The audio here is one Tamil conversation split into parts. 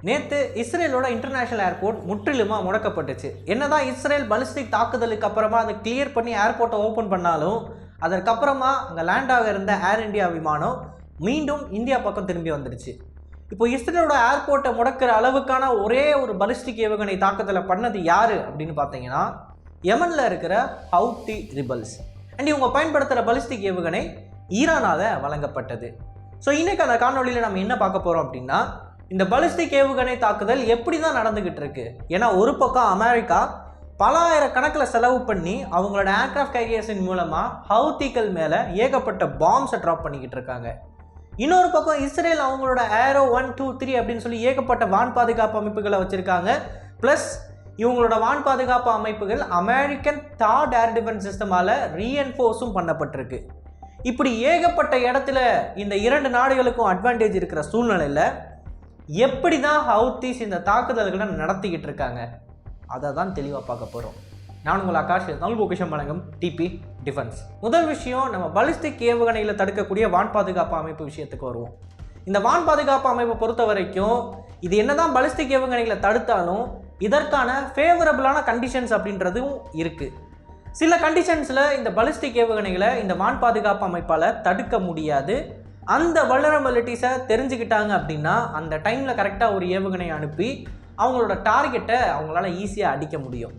நேற்று இஸ்ரேலோட இன்டர்நேஷனல் ஏர்போர்ட் முற்றிலுமாக முடக்கப்பட்டுச்சு. என்னதான் இஸ்ரேல் பலிஸ்டிக் தாக்குதலுக்கு அப்புறமா அதை கிளியர் பண்ணி ஏர்போர்ட்டை ஓப்பன் பண்ணாலும் அதற்கப்புறமா அங்கே லேண்டாக இருந்த ஏர் இந்தியா விமானம் மீண்டும் இந்தியா பக்கம் திரும்பி வந்துடுச்சு. இப்போ இஸ்ரேலோட ஏர்போர்ட்டை முடக்கிற அளவுக்கான ஒரே ஒரு பலிஸ்டிக் ஏவுகணை தாக்குதலை பண்ணது யார் அப்படின்னு பார்த்தீங்கன்னா யமனில் இருக்கிற ஹவுத்தி ரிபல்ஸ். அண்ட் இவங்க பயன்படுத்துகிற பலிஸ்டிக் ஏவுகணை ஈரானால் வழங்கப்பட்டது. ஸோ இன்னைக்கு அந்த காணொலியில் நம்ம என்ன பார்க்க போகிறோம் அப்படின்னா இந்த பலிஸ்டிக் ஏவுகணை தாக்குதல் எப்படி தான் நடந்துகிட்டு இருக்கு. ஏன்னா ஒரு பக்கம் அமெரிக்கா பல ஆயிரக்கணக்கில் செலவு பண்ணி அவங்களோட ஏர்கிராஃப்ட் கேரியர்ஸின் மூலமாக ஹவுத்திகள் மேலே ஏகப்பட்ட பாம்ஸை ட்ராப் பண்ணிக்கிட்டு இருக்காங்க. இன்னொரு பக்கம் இஸ்ரேல் அவங்களோட ஏரோ 1, 2, 3 அப்படின்னு சொல்லி ஏகப்பட்ட வான் பாதுகாப்பு அமைப்புகளை வச்சுருக்காங்க. ப்ளஸ் இவங்களோட வான் பாதுகாப்பு அமைப்புகள் அமெரிக்கன் தாட் ஏர் டிஃபென்ஸ் சிஸ்டமால் ரீஎன்ஃபோர்ஸும் பண்ணப்பட்டிருக்கு. இப்படி ஏகப்பட்ட இடத்துல இந்த இரண்டு நாடுகளுக்கும் அட்வான்டேஜ் இருக்கிற சூழ்நிலையில் எப்படி தான் ஹவுத்திஸ் இந்த தாக்குதல்களை நடத்திக்கிட்டு இருக்காங்க அதை தான் தெளிவாக பார்க்க போகிறோம். நான் உங்கள் ஆகாஷ், தமிழ் பொக்கிஷம் வழங்கும் டிபி டிஃபென்ஸ். முதல் விஷயம், நம்ம பலிஸ்டிக் ஏவுகணையில் தடுக்கக்கூடிய வான் பாதுகாப்பு அமைப்பு விஷயத்துக்கு வருவோம். இந்த வான் பாதுகாப்பு அமைப்பை பொறுத்த வரைக்கும் இது என்னதான் பலிஸ்டிக் ஏவுகணைகளை தடுத்தாலும் இதற்கான ஃபேவரபிளான கண்டிஷன்ஸ் அப்படின்றதும் இருக்குது. சில கண்டிஷன்ஸில் இந்த பலிஸ்டிக் ஏவுகணைகளை இந்த வான் பாதுகாப்பு அமைப்பால் தடுக்க முடியாது. அந்த வல்னரபிலிட்டிஸை தெரிஞ்சுக்கிட்டாங்க அப்படின்னா அந்த டைமில் கரெக்டாக ஒரு ஏவுகணையை அனுப்பி அவங்களோட டார்கெட்டை அவங்களால ஈஸியாக அடிக்க முடியும்.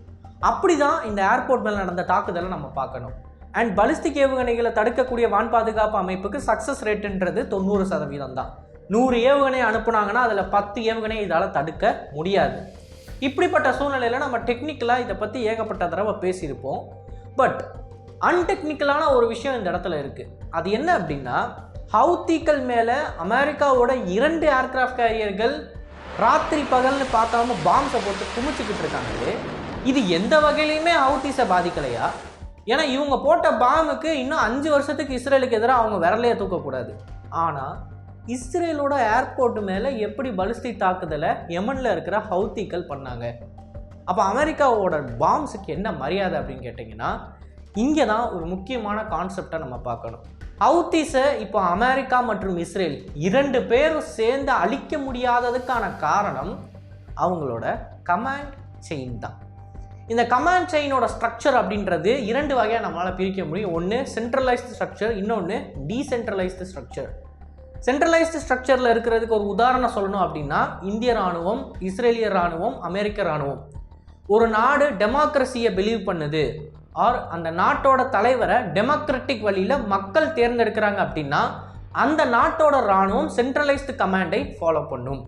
அப்படி தான் இந்த ஏர்போர்ட் மேலே நடந்த தாக்குதலை நம்ம பார்க்கணும். அண்ட் பலிஸ்டிக் ஏவுகணைகளை தடுக்கக்கூடிய வான் பாதுகாப்பு அமைப்புக்கு சக்ஸஸ் ரேட்டுன்றது 90% தான். 100 ஏவுகணையை அனுப்புனாங்கன்னா அதில் 10 ஏவுகணையை இதால் தடுக்க முடியாது. இப்படிப்பட்ட சூழ்நிலையில் நம்ம டெக்னிக்கலாக இதை பற்றி ஏகப்பட்ட தடவை பேசியிருப்போம். பட் அன்டெக்னிக்கலான ஒரு விஷயம் இந்த இடத்துல இருக்குது. அது என்ன அப்படின்னா ஹவுத்திகள் மேலே அமெரிக்காவோட 2 ஏர்கிராஃப்ட் கேரியர்கள் ராத்திரி பகல்னு பார்க்காம பாம்ஸை போட்டு குமிச்சுக்கிட்டு இருக்காங்களே, இது எந்த வகையிலையுமே ஹவுத்திஸை பாதிக்கலையா? ஏன்னா இவங்க போட்ட பாம்புக்கு இன்னும் 5 வருஷத்துக்கு இஸ்ரேலுக்கு எதிராக அவங்க விரலையே தூக்கக்கூடாது. ஆனால் இஸ்ரேலோட ஏர்போர்ட் மேலே எப்படி பலிஸ்டிக் தாக்குதலை யமனில் இருக்கிற ஹவுத்திகள் பண்ணாங்க? அப்போ அமெரிக்காவோட பாம்ஸுக்கு என்ன மரியாதை அப்படின்னு கேட்டிங்கன்னா இங்கே தான் ஒரு முக்கியமான கான்செப்டை நம்ம பார்க்கணும். ஹவுத்திஸை இப்போ அமெரிக்கா மற்றும் இஸ்ரேல் 2 பேரும் சேர்ந்து அழிக்க முடியாததுக்கான காரணம் அவங்களோட கமாண்ட் செயின் தான். இந்த கமாண்ட் செயினோட ஸ்ட்ரக்சர் அப்படின்றது 2 வகையாக நம்மளால் பிரிக்க முடியும். ஒன்று சென்ட்ரலைஸ்டு ஸ்ட்ரக்சர், இன்னொன்று டீசென்ட்ரலைஸ்டு ஸ்ட்ரக்சர். சென்ட்ரலைஸ்டு ஸ்ட்ரக்சரில் இருக்கிறதுக்கு ஒரு உதாரணம் சொல்லணும் அப்படின்னா இந்திய இராணுவம், இஸ்ரேலிய இராணுவம், அமெரிக்க இராணுவம். ஒரு நாடு டெமோக்ரஸியை பிலீவ் பண்ணுது ஆர் அந்த நாட்டோட தலைவரை டெமோக்ராட்டிக் வழியில் மக்கள் தேர்ந்தெடுக்கிறாங்க அப்படின்னா அந்த நாட்டோட இராணுவம் சென்ட்ரலைஸ்டு கமாண்டை ஃபாலோ பண்ணும்.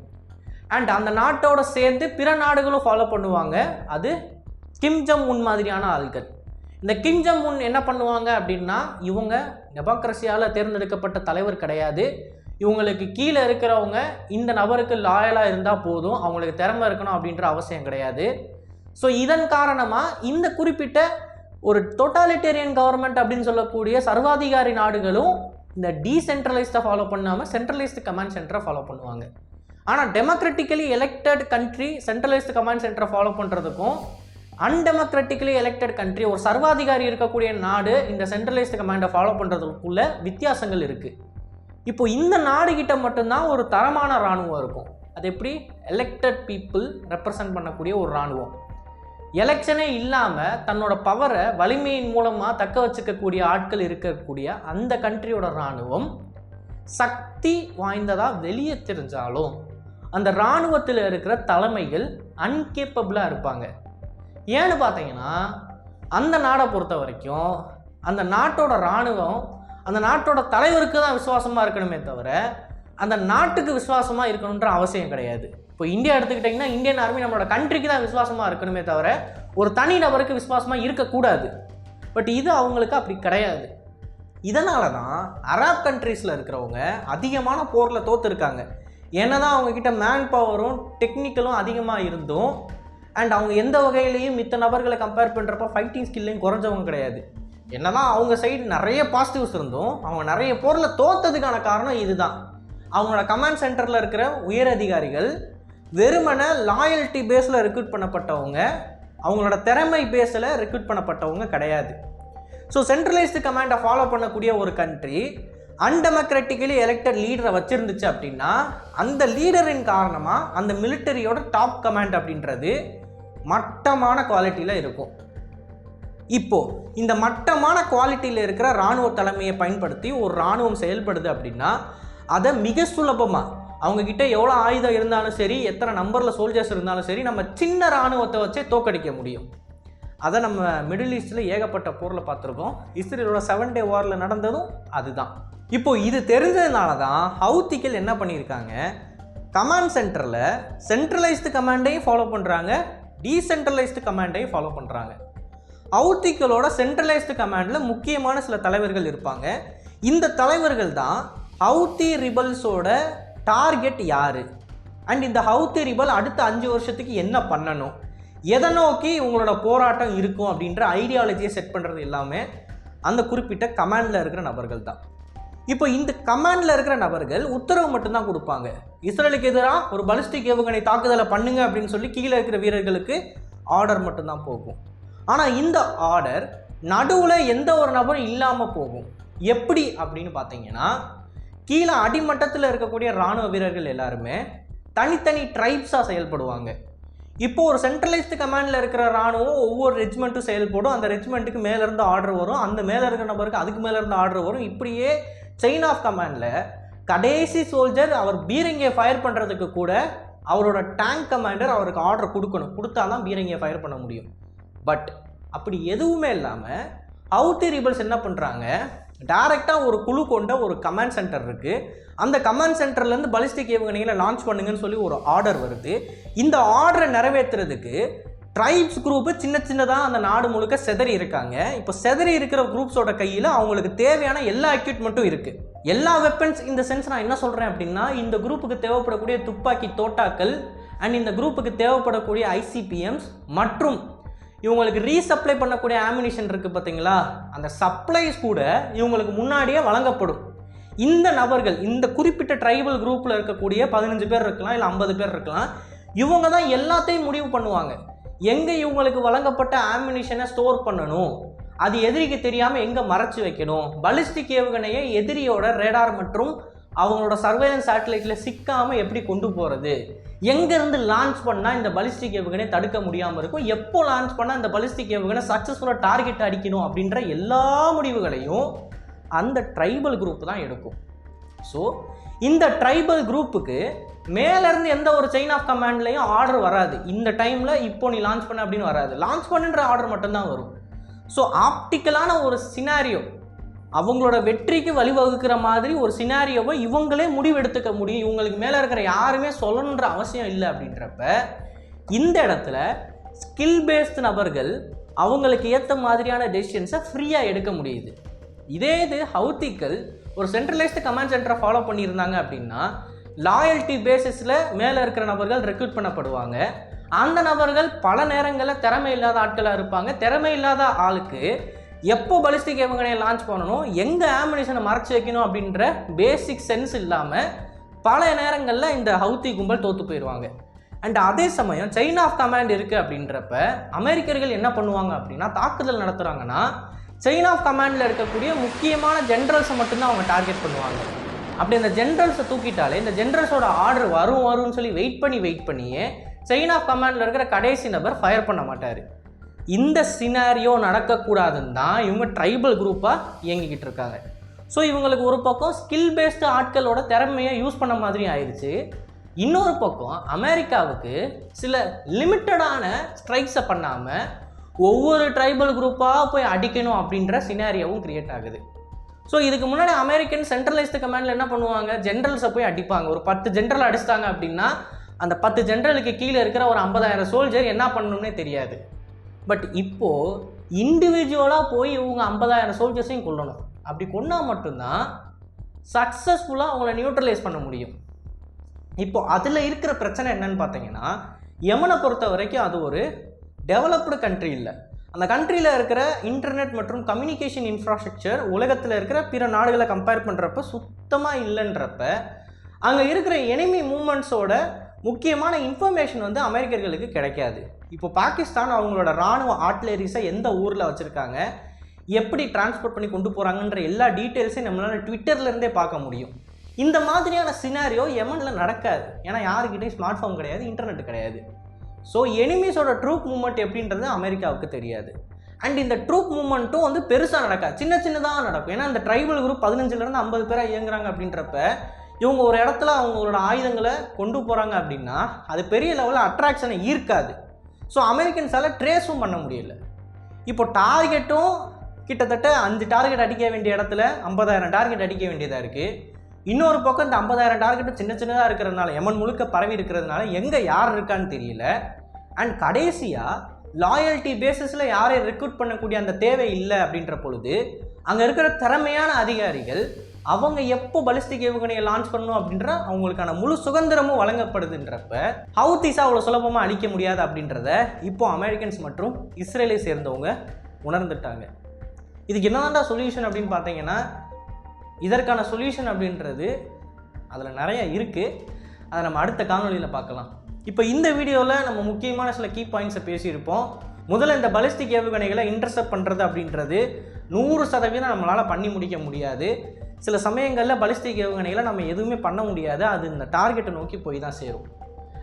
அண்ட் அந்த நாட்டோட சேர்ந்து பிற நாடுகளும் ஃபாலோ பண்ணுவாங்க. அது கிம் ஜங் உன் மாதிரியான ஆள்கள். இந்த கிம் ஜங் உன் என்ன பண்ணுவாங்க அப்படின்னா இவங்க டெமோக்ரஸியால் தேர்ந்தெடுக்கப்பட்ட தலைவர் கிடையாது. இவங்களுக்கு கீழே இருக்கிறவங்க இந்த நபருக்கு லாயலாக இருந்தால் போதும், அவங்களுக்கு திறமை இருக்கணும் அப்படின்ற அவசியம் கிடையாது. ஸோ இதன் காரணமாக இந்த குறிப்பிட்ட ஒரு டோட்டாலிட்டேரியன் கவர்மெண்ட் அப்படின்னு சொல்லக்கூடிய சர்வாதிகாரி நாடுகளும் இந்த டீசென்ட்ரலைஸ்டை ஃபாலோ பண்ணாமல் சென்ட்ரலைஸ்டு கமாண்ட் சென்டரை ஃபாலோ பண்ணுவாங்க. ஆனால் democratically elected country centralised command சென்டரை ஃபாலோ பண்ணுறதுக்கும் அன்டெமோக்ராட்டிக்கலி எலெக்டட் கண்ட்ரி ஒரு சர்வாதிகாரி இருக்கக்கூடிய நாடு இந்த சென்ட்ரலைஸ்டு கமாண்டை ஃபாலோ பண்ணுறதுக்குள்ள வித்தியாசங்கள் இருக்குது. இப்போ இந்த நாடுகிட்ட மட்டும்தான் ஒரு தரமான இராணுவம் இருக்கும். அது எப்படி? எலெக்டட் பீப்புள் ரெப்ரசன்ட் பண்ணக்கூடிய ஒரு இராணுவம். எலெக்ஷனே இல்லாமல் தன்னோட பவரை வலிமையின் மூலமாக தக்க வச்சுக்கக்கூடிய ஆட்கள் இருக்கக்கூடிய அந்த கண்ட்ரியோட இராணுவம் சக்தி வாய்ந்ததாக வெளியே தெரிஞ்சாலும் அந்த இராணுவத்தில் இருக்கிற தலைமைகள் அன்கேப்பபிளாக இருப்பாங்க. ஏன்னு பார்த்தீங்கன்னா அந்த நாடை பொறுத்த வரைக்கும் அந்த நாட்டோட இராணுவம் அந்த நாட்டோட தலைவருக்கு தான் விசுவாசமாக இருக்கணுமே தவிர அந்த நாட்டுக்கு விசுவாசமாக இருக்கணுன்ற அவசியம் கிடையாது. இப்போ இந்தியா எடுத்துக்கிட்டிங்கன்னா இந்தியன் ஆர்மி நம்மளோட கண்ட்ரிக்கு தான் விசுவாசமாக இருக்கணுமே தவிர ஒரு தனி நபருக்கு விசுவாசமாக இருக்கக்கூடாது. பட் இது அவங்களுக்கு அப்படி கிடையாது. இதனால தான் அரப் கண்ட்ரீஸில் இருக்கிறவங்க அதிகமான போரில் தோற்றுருக்காங்க. ஏன்னா தான் அவங்கக்கிட்ட மேன் பவரும் டெக்னிக்கலும் அதிகமாக இருந்தும் அண்ட் அவங்க எந்த வகையிலையும் மித்த நபர்களை கம்பேர் பண்ணுறப்ப ஃபைட்டிங் ஸ்கில்லையும் குறைஞ்சவங்க கிடையாது. என்னதான் அவங்க சைடு நிறைய பாசிட்டிவ்ஸ் இருந்தும் அவங்க நிறைய போரில் தோற்றதுக்கான காரணம் இதுதான். அவங்களோட கமாண்ட் சென்டரில் இருக்கிற உயர் அதிகாரிகள் வெறுமனை லாயல்ட்டி பேஸில் ரெக்ரூட் பண்ணப்பட்டவங்க, அவங்களோட திறமை பேஸில் ரெக்ரூட் பண்ணப்பட்டவங்க கிடையாது. ஸோ சென்ட்ரலைஸ்டு கமாண்டை ஃபாலோ பண்ணக்கூடிய ஒரு கண்ட்ரி அன்டெமோக்ராட்டிக்கலி எலெக்டட் லீடரை வச்சிருந்துச்சு அப்படின்னா அந்த லீடரின் காரணமாக அந்த மிலிட்டரியோட டாப் கமாண்ட் அப்படின்றது மட்டமான குவாலிட்டியில் இருக்கும். இப்போது இந்த மட்டமான குவாலிட்டியில் இருக்கிற இராணுவ தலைமையை பயன்படுத்தி ஒரு இராணுவம் செயல்படுது அப்படின்னா அதை மிக சுலபமாக அவங்கக்கிட்ட எவ்வளோ ஆயுதம் இருந்தாலும் சரி, எத்தனை நம்பரில் சோல்ஜர்ஸ் இருந்தாலும் சரி, நம்ம சின்ன இராணுவத்தை வச்சே தோக்கடிக்க முடியும். அதை நம்ம மிடில் ஈஸ்டில் ஏகப்பட்ட போரில் பார்த்துருக்கோம். இஸ்ரேலோட 7 Day வாரில் நடந்ததும் அதுதான். இப்போது இது தெரிஞ்சதுனால தான் ஹவுத்திகள் என்ன பண்ணியிருக்காங்க, கமாண்ட் சென்டரில் சென்ட்ரலைஸ்டு கமாண்டையும் ஃபாலோ பண்ணுறாங்க, டீசென்ட்ரலைஸ்டு கமாண்டையும் ஃபாலோ பண்ணுறாங்க. ஹவுத்திகளோட சென்ட்ரலைஸ்டு கமாண்டில் முக்கியமான சில தலைவர்கள் இருப்பாங்க. இந்த தலைவர்கள் தான் ஹவுத்தி ரிபல்ஸோட டார்கெட் யார், அண்ட் இந்த ஹவுத்தி ரிபல் அடுத்த 5 வருஷத்துக்கு என்ன பண்ணணும், எதை நோக்கி உங்களோட போராட்டம் இருக்கும் அப்படின்ற ஐடியாலஜியை செட் பண்ணுறது எல்லாமே அந்த குறிப்பிட்ட கமாண்டில் இருக்கிற நபர்கள் தான். இப்போ இந்த கமாண்டில் இருக்கிற நபர்கள் உத்தரவு மட்டும்தான் கொடுப்பாங்க. இஸ்ரேலுக்கு எதிராக ஒரு பலிஸ்டிக் ஏவுகணை தாக்குதலை பண்ணுங்க அப்படின்னு சொல்லி கீழே இருக்கிற வீரர்களுக்கு ஆர்டர் மட்டும்தான் போகும். ஆனால் இந்த ஆர்டர் நடுவில் எந்த ஒரு நபரும் இல்லாமல் போகும். எப்படி அப்படின்னு பார்த்தீங்கன்னா, கீழே அடிமட்டத்தில் இருக்கக்கூடிய இராணுவ வீரர்கள் எல்லாருமே தனித்தனி ட்ரைப்ஸாக செயல்படுவாங்க. இப்போது ஒரு சென்ட்ரலைஸ்டு கமாண்டில் இருக்கிற இராணுவம் ஒவ்வொரு ரெஜிமெண்ட்டும் செயல்படும். அந்த ரெஜிமெண்ட்டுக்கு மேலேருந்து ஆர்டர் வரும், அந்த மேலே இருக்கிற நபருக்கு அதுக்கு மேலேருந்து ஆர்டர் வரும். இப்படியே செயின் ஆஃப் கமாண்டில் கடைசி சோல்ஜர் அவர் பீரங்கியை ஃபயர் பண்ணுறதுக்கு கூட அவரோட டேங்க் கமாண்டர் அவருக்கு ஆர்டர் கொடுத்தா தான் பீரங்கியை ஃபயர் பண்ண முடியும். பட் அப்படி எதுவுமே இல்லாமல் ஹவுத்தி ரிபல்ஸ் என்ன பண்ணுறாங்க, டைரெக்டாக ஒரு குழு கொண்ட ஒரு கமாண்ட் சென்டர் இருக்குது. அந்த கமாண்ட் சென்டர்லேருந்து பலிஸ்டிக் ஏவுகணைகளை லான்ச் பண்ணுங்கன்னு சொல்லி ஒரு ஆர்டர் வருது. இந்த ஆர்டரை நிறைவேற்றுறதுக்கு ட்ரைப்ஸ் குரூப்பு சின்ன சின்னதாக அந்த நாடு முழுக்க செதறி இருக்காங்க. இப்போ செதறி இருக்கிற குரூப்ஸோட கையில் அவங்களுக்கு தேவையான எல்லா எக்யூப்மெண்ட்டும் இருக்குது, எல்லா வெப்பன்ஸ். இந்த சென்ஸ் நான் என்ன சொல்கிறேன் அப்படின்னா, இந்த குரூப்புக்கு தேவைப்படக்கூடிய துப்பாக்கி தோட்டாக்கள் அண்ட் இந்த குரூப்புக்கு தேவைப்படக்கூடிய ICBMs மற்றும் இவங்களுக்கு ரீசப்ளை பண்ணக்கூடிய ஆமினிஷன் இருக்குது பார்த்தீங்களா, அந்த சப்ளைஸ் கூட இவங்களுக்கு முன்னாடியே வழங்கப்படும். இந்த நபர்கள், இந்த குறிப்பிட்ட ட்ரைபல் குரூப்பில் இருக்கக்கூடிய 15 பேர் இருக்கலாம், இல்லை 50 பேர் இருக்கலாம், இவங்க தான் எல்லாத்தையும் முடிவு பண்ணுவாங்க. எங்கே இவங்களுக்கு வழங்கப்பட்ட ஆமினிஷனை ஸ்டோர் பண்ணணும், அது எதிரிக்கு தெரியாமல் எங்கே மறைச்சி வைக்கணும், பலிஸ்டிக் ஏவுகணையை எதிரியோட ரேடார் மற்றும் அவங்களோட சர்வேலன்ஸ் சேட்டலைட்டில் சிக்காமல் எப்படி கொண்டு போகிறது, எங்கேருந்து லான்ச் பண்ணால் இந்த பலிஸ்டிக் ஏவுகணை தடுக்க முடியாமல் இருக்கும், எப்போ லான்ச் பண்ணால் இந்த பலிஸ்டிக் ஏவுகணை சக்ஸஸ்ஃபுல்லாக டார்கெட் அடிக்கணும் அப்படின்ற எல்லா முடிவுகளையும் அந்த ட்ரைபல் குரூப் தான் எடுக்கும். ஸோ இந்த ட்ரைபல் குரூப்புக்கு மேலேருந்து எந்த ஒரு செயின் ஆஃப் கமாண்ட்லையும் ஆர்டர் வராது. இந்த டைமில் இப்போ நீ லான்ச் பண்ண அப்படின்னு வராது, லான்ச் பண்ணுன்ற ஆர்டர் மட்டும்தான் வரும். ஸோ ஆப்டிக்கலான ஒரு சினாரியோ, அவங்களோட வெற்றிக்கு வழிவகுக்கிற மாதிரி ஒரு சினாரியோவை இவங்களே முடிவு எடுத்துக்க முடியும். இவங்களுக்கு மேலே இருக்கிற யாருமே சொல்லணுன்ற அவசியம் இல்லை. அப்படின்றப்ப இந்த இடத்துல ஸ்கில் பேஸ்டு நபர்கள் அவங்களுக்கு ஏற்ற மாதிரியான டெசிஷன்ஸை ஃப்ரீயாக எடுக்க முடியுது. இதே இது ஹவுத்திகள் ஒரு சென்ட்ரலைஸ்டு கமாண்ட் சென்டரை ஃபாலோ பண்ணியிருந்தாங்க அப்படின்னா லாயல்ட்டி பேசிஸில் மேலே இருக்கிற நபர்கள் ரெக்ரூட் பண்ணப்படுவாங்க. அந்த நபர்கள் பல நேரங்களில் திறமை இல்லாத ஆட்களாக இருப்பாங்க. திறமை இல்லாத ஆளுக்கு எப்போ பலிஸ்டிக் ஏவுகணையை லான்ச் பண்ணணும், எங்கே ஆமினிஷனை மறைச்சி வைக்கணும் அப்படின்ற பேசிக் சென்ஸ் இல்லாமல் பல நேரங்களில் இந்த ஹவுத்தி கும்பல் தோற்று போயிடுவாங்க. அண்ட் அதே சமயம் செயின் ஆஃப் கமாண்ட் இருக்குது அப்படின்றப்ப அமெரிக்கர்கள் என்ன பண்ணுவாங்க அப்படின்னா, தாக்குதல் நடத்துகிறாங்கன்னா செயின் ஆஃப் கமாண்டில் இருக்கக்கூடிய முக்கியமான ஜென்ரல்ஸை மட்டும்தான் அவங்க டார்கெட் பண்ணுவாங்க. அப்படி அந்த ஜென்ரல்ஸை தூக்கிட்டாலே இந்த ஜென்ரல்ஸோட ஆர்டர் வரும்னு சொல்லி வெயிட் பண்ணியே செயின் ஆஃப் கமாண்டில் இருக்கிற கடைசி நபர் ஃபயர் பண்ண மாட்டார். இந்த சினாரியோ நடக்கக்கூடாதுன்னு தான் இவங்க ட்ரைபல் குரூப்பாக இயங்கிக்கிட்டு இருக்காங்க. ஸோ இவங்களுக்கு ஒரு பக்கம் ஸ்கில் பேஸ்டு ஆட்களோட திறமையை யூஸ் பண்ண மாதிரி ஆயிடுச்சு. இன்னொரு பக்கம் அமெரிக்காவுக்கு சில லிமிட்டடான ஸ்ட்ரைக்ஸை பண்ணாமல் ஒவ்வொரு ட்ரைபல் குரூப்பாக போய் அடிக்கணும் அப்படின்ற சினாரியோவும் கிரியேட் ஆகுது. ஸோ இதுக்கு முன்னாடி அமெரிக்கன் சென்ட்ரலைஸ்டு கமாண்டில் என்ன பண்ணுவாங்க, ஜென்ரல்ஸை போய் அடிப்பாங்க. ஒரு 10 ஜென்ரல் அடிச்சிட்டாங்க அப்படின்னா அந்த 10 ஜென்ரலுக்கு கீழே இருக்கிற ஒரு 50,000 சோல்ஜர் என்ன பண்ணணும்னே தெரியாது. பட் இப்போது இண்டிவிஜுவலாக போய் இவங்க 50,000 சோல்ஜர்ஸையும் கொல்லணும். அப்படி கொண்டால் மட்டும்தான் சக்ஸஸ்ஃபுல்லாக அவங்கள நியூட்ரலைஸ் பண்ண முடியும். இப்போது அதில் இருக்கிற பிரச்சனை என்னன்னு பார்த்தீங்கன்னா, யமனை பொறுத்த வரைக்கும் அது ஒரு டெவலப்டு கண்ட்ரி இல்லை. அந்த கண்ட்ரியில் இருக்கிற இன்டர்நெட் மற்றும் கம்யூனிகேஷன் இன்ஃப்ராஸ்ட்ரக்சர் உலகத்தில் இருக்கிற பிற நாடுகளை கம்பேர் பண்ணுறப்ப சுத்தமாக இல்லைன்றப்ப அங்கே இருக்கிற எனிமி மூமெண்ட்ஸோட முக்கியமான இன்ஃபர்மேஷன் வந்து அமெரிக்கர்களுக்கு கிடைக்காது. இப்போ பாகிஸ்தான் அவங்களோட இராணுவ ஆர்ட்லரிஸை எந்த ஊரில் வச்சுருக்காங்க, எப்படி டிரான்ஸ்போர்ட் பண்ணி கொண்டு போகிறாங்கன்ற எல்லா டீட்டெயில்ஸையும் நம்மளால் ட்விட்டர்லேருந்தே பார்க்க முடியும். இந்த மாதிரியான சினாரியோ யெமனில் நடக்காது. ஏன்னா யாருக்கிட்டையும் ஸ்மார்ட் ஃபோன் கிடையாது, இன்டர்நெட் கிடையாது. ஸோ எனிமீஸோட ட்ரூப் மூவ்மெண்ட் எப்படின்றது அமெரிக்காவுக்கு தெரியாது. அண்ட் இந்த ட்ரூப் மூவ்மெண்ட்டும் வந்து பெருசாக நடக்காது, சின்னதாக நடக்கும். ஏன்னா இந்த ட்ரைபல் குரூப் 15லேருந்து 50 பேராக இயங்குறாங்க அப்படின்றப்ப இவங்க ஒரு இடத்துல அவங்களோட ஆயுதங்களை கொண்டு போகிறாங்க அப்படின்னா அது பெரிய லெவலில் அட்ராக்ஷனை ஈர்க்காது. ஸோ அமெரிக்கன்ஸால் ட்ரேஸும் பண்ண முடியல. இப்போ டார்கெட்டும் கிட்டத்தட்ட 5 டார்கெட் அடிக்க வேண்டிய இடத்துல 50,000 டார்கெட் அடிக்க வேண்டியதாக இருக்குது. இன்னொரு பக்கம் இந்த 50,000 டார்கெட்டும் சின்னதாக இருக்கிறதுனால, யெமன் முழுக்க பரவி இருக்கிறதுனால எங்கே யார் இருக்கான்னு தெரியல. அண்ட் கடைசியாக லாயல்ட்டி பேசிஸில் யாரையும் ரெக்ரூட் பண்ணக்கூடிய அந்த தேவை இல்லை அப்படின்ற பொழுது அங்கே இருக்கிற திறமையான அதிகாரிகள் அவங்க எப்போ பலிஸ்டிக் ஏவுகணையை லான்ச் பண்ணணும் அப்படின்ற அவங்களுக்கான முழு சுதந்திரமும் வழங்கப்படுதுன்றப்ப ஹவுத்திஸை அவ்வளோ சுலபமாக அழிக்க முடியாது அப்படின்றத இப்போ அமெரிக்கன்ஸ் மற்றும் இஸ்ரேலை சேர்ந்தவங்க உணர்ந்துட்டாங்க. இதுக்கு என்னதான்டா சொல்யூஷன் அப்படின்னு பார்த்தீங்கன்னா, இதற்கான சொல்யூஷன் அப்படின்றது அதில் நிறைய இருக்குது. அதை நம்ம அடுத்த காணொலியில் பார்க்கலாம். இப்போ இந்த வீடியோவில் நம்ம முக்கியமான சில கீ பாயிண்ட்ஸை பேசியிருப்போம். முதல்ல இந்த பலிஸ்டிக் ஏவுகணைகளை இன்டர்செப்ட் பண்ணுறது அப்படின்றது 100% நம்மளால் பண்ணி முடிக்க முடியாது. சில சமயங்களில் பலிஸ்டிக் ஏவுகணைகளை நம்ம எதுவுமே பண்ண முடியாது, அது இந்த டார்கெட்டை நோக்கி போய் தான் சேரும்.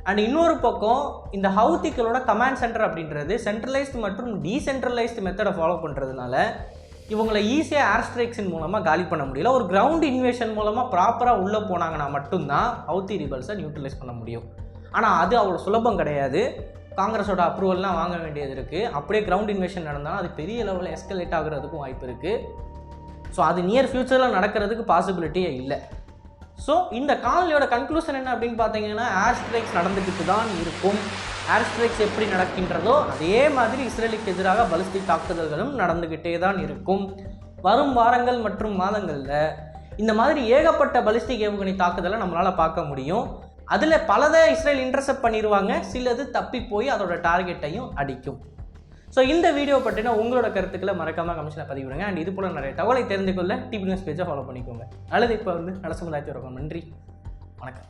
அண்ட் இன்னொரு பக்கம் இந்த ஹவுத்திகளோட கமாண்ட் சென்டர் அப்படின்றது சென்ட்ரலைஸ்டு மற்றும் டீசென்ட்ரலைஸ்டு மெத்தடை ஃபாலோ பண்ணுறதுனால இவங்களை ஈஸியாக ஏர் ஸ்ட்ரைக்ஸின் மூலமாக காலி பண்ண முடியல. ஒரு கிரவுண்ட் இன்வேஷன் மூலமாக ப்ராப்பராக உள்ளே போனாங்கன்னா மட்டும்தான் ஹவுத்தி ரிபல்ஸை நியூட்ரலைஸ் பண்ண முடியும். ஆனால் அது அவ்வளோ சுலபம் கிடையாது. காங்கிரஸோட அப்ரூவல்லாம் வாங்க வேண்டியது இருக்குது. அப்படியே கிரவுண்ட் இன்வேஷன் நடந்தாலும் அது பெரிய லெவலில் எஸ்கலேட் ஆகுறதுக்கும் வாய்ப்பு இருக்குது. ஸோ அது நியர் ஃப்யூச்சரில் நடக்கிறதுக்கு பாசிபிலிட்டியே இல்லை. ஸோ இந்த காணொலியோட கன்க்ளூஷன் என்ன அப்படின்னு பார்த்தீங்கன்னா, ஏர் ஸ்ட்ரைக்ஸ் நடந்துக்கிட்டு தான் இருக்கும். ஏர் ஸ்ட்ரைக்ஸ் எப்படி நடக்கின்றதோ அதே மாதிரி இஸ்ரேலுக்கு எதிராக பலிஸ்டிக் தாக்குதல்களும் நடந்துக்கிட்டே தான் இருக்கும். வரும் வாரங்கள் மற்றும் மாதங்களில் இந்த மாதிரி ஏகப்பட்ட பலிஸ்டிக் ஏவுகணை தாக்குதலை நம்மளால் பார்க்க முடியும். அதில் பலதை இஸ்ரேல் இன்டர்செப்ட் பண்ணிடுவாங்க, சிலது தப்பி போய் அதோட டார்கெட்டையும் அடிக்கும். ஸோ இந்த வீடியோ பற்றினா உங்களோட கருத்துக்களை மறக்காமல் கமெண்ட்ஸில் பதிவிடுங்க. அண்ட் இது போல நிறைய தகவலை தெரிந்து கொள்ள டிபி நியூஸ் பேஜை ஃபாலோ பண்ணிக்கோங்க. நல்லது இப்போ நல்ல சமுதாயத்தை இருக்கும். நன்றி, வணக்கம்.